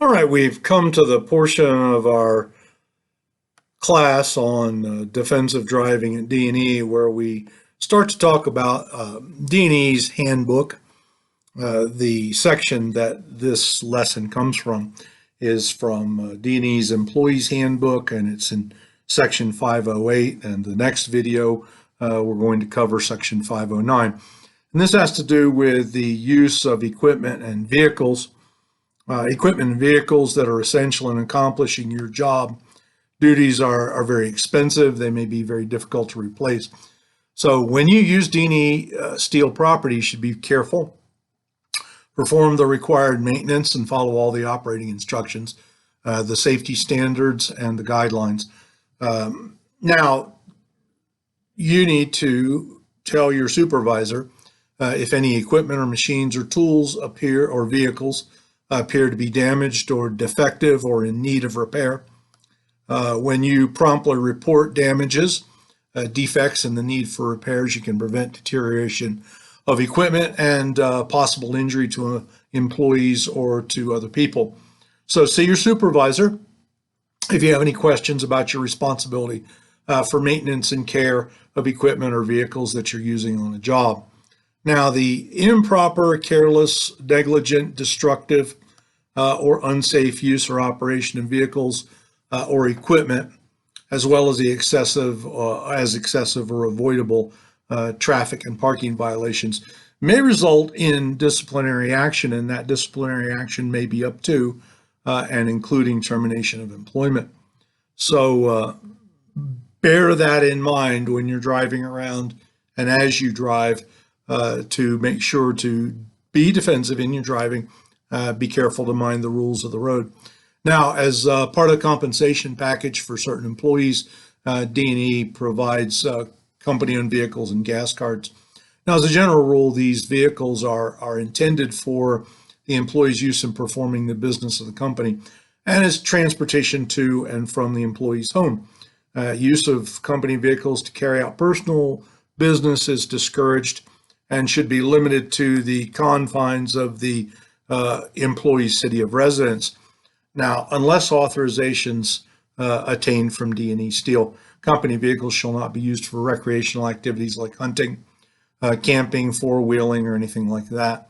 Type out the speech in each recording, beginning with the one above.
All right, we've come to the portion of our class on defensive driving at D&E where we start to talk about D&E's handbook. The section that this lesson comes from is from D&E's Employees Handbook, and it's in section 508. And the next video, we're going to cover section 509. And this has to do with the use of equipment and vehicles that are essential in accomplishing your job. Duties are very expensive. They may be very difficult to replace. So when you use D&E steel property, you should be careful, perform the required maintenance, and follow all the operating instructions, the safety standards, and the guidelines. Now, you need to tell your supervisor if any equipment or machines or tools or vehicles appear to be damaged or defective or in need of repair. When you promptly report damages, defects, and the need for repairs, you can prevent deterioration of equipment and possible injury to employees or to other people. So see your supervisor if you have any questions about your responsibility for maintenance and care of equipment or vehicles that you're using on a job. Now, the improper, careless, negligent, destructive, or unsafe use or operation of vehicles or equipment, as well as the excessive or avoidable traffic and parking violations, may result in disciplinary action, and that disciplinary action may be up to and including termination of employment. So bear that in mind when you're driving around and as you drive, to make sure to be defensive in your driving. Be careful to mind the rules of the road. Now, as part of the compensation package for certain employees, D&E provides company-owned vehicles and gas cards. Now, as a general rule, these vehicles are intended for the employee's use in performing the business of the company and as transportation to and from the employee's home. Use of company vehicles to carry out personal business is discouraged and should be limited to the confines of the employee's city of residence. Now, unless authorizations attained from D&E Steel, company vehicles shall not be used for recreational activities like hunting, camping, four-wheeling, or anything like that.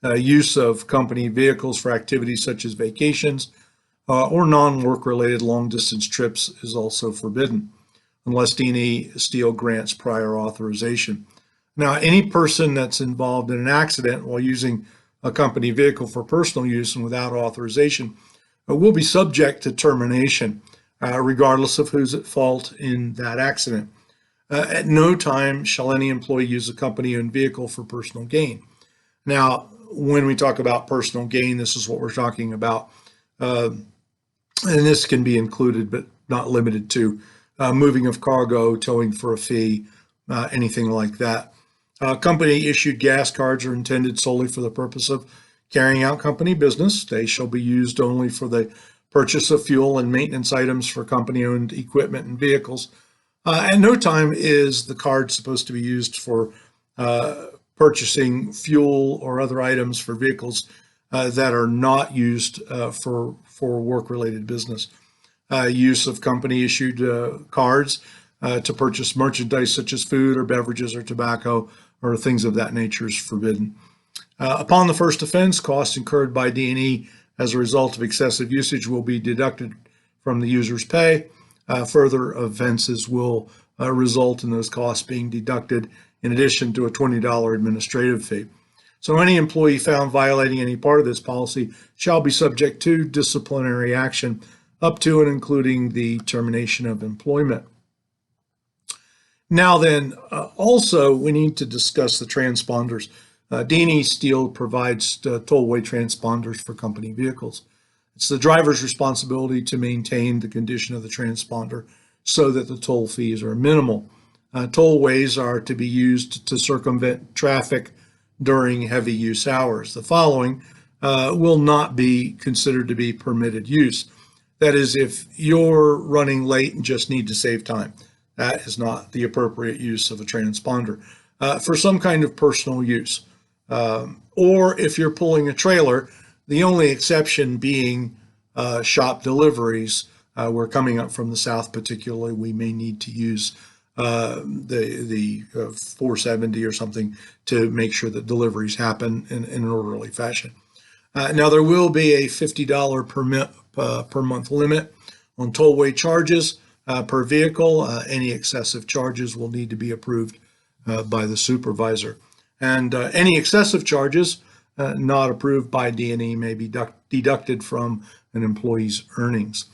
Use of company vehicles for activities such as vacations or non-work related long-distance trips is also forbidden, unless D&E Steel grants prior authorization. Now, any person that's involved in an accident while using a company vehicle for personal use and without authorization will be subject to termination, regardless of who's at fault in that accident. At no time shall any employee use a company-owned vehicle for personal gain. Now, when we talk about personal gain, this is what we're talking about. And this can be included, but not limited to, moving of cargo, towing for a fee, anything like that. Company-issued gas cards are intended solely for the purpose of carrying out company business. They shall be used only for the purchase of fuel and maintenance items for company-owned equipment and vehicles. At no time is the card supposed to be used for purchasing fuel or other items for vehicles that are not used for work-related business. Use of company-issued cards to purchase merchandise such as food or beverages or tobacco or things of that nature is forbidden. Upon the first offense, costs incurred by D&E as a result of excessive usage will be deducted from the user's pay. Further offenses will result in those costs being deducted in addition to a $20 administrative fee. So any employee found violating any part of this policy shall be subject to disciplinary action up to and including the termination of employment. Now then, also we need to discuss the transponders. D&E Steel provides tollway transponders for company vehicles. It's the driver's responsibility to maintain the condition of the transponder so that the toll fees are minimal. Tollways are to be used to circumvent traffic during heavy use hours. The following will not be considered to be permitted use. That is, if you're running late and just need to save time, that is not the appropriate use of a transponder. For some kind of personal use, or if you're pulling a trailer, the only exception being shop deliveries. We're coming up from the south, particularly. We may need to use the 470 or something to make sure that deliveries happen in an orderly fashion. Now, there will be a $50 per month limit on tollway charges per vehicle. Any excessive charges will need to be approved by the supervisor. And any excessive charges not approved by D&E may be deducted from an employee's earnings.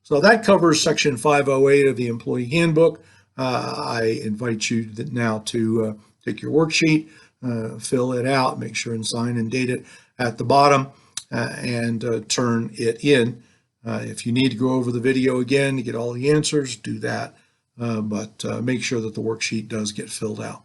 So that covers Section 508 of the Employee Handbook. I invite you now to take your worksheet, fill it out, make sure and sign and date it at the bottom, and turn it in. If you need to go over the video again to get all the answers, do that. But make sure that the worksheet does get filled out.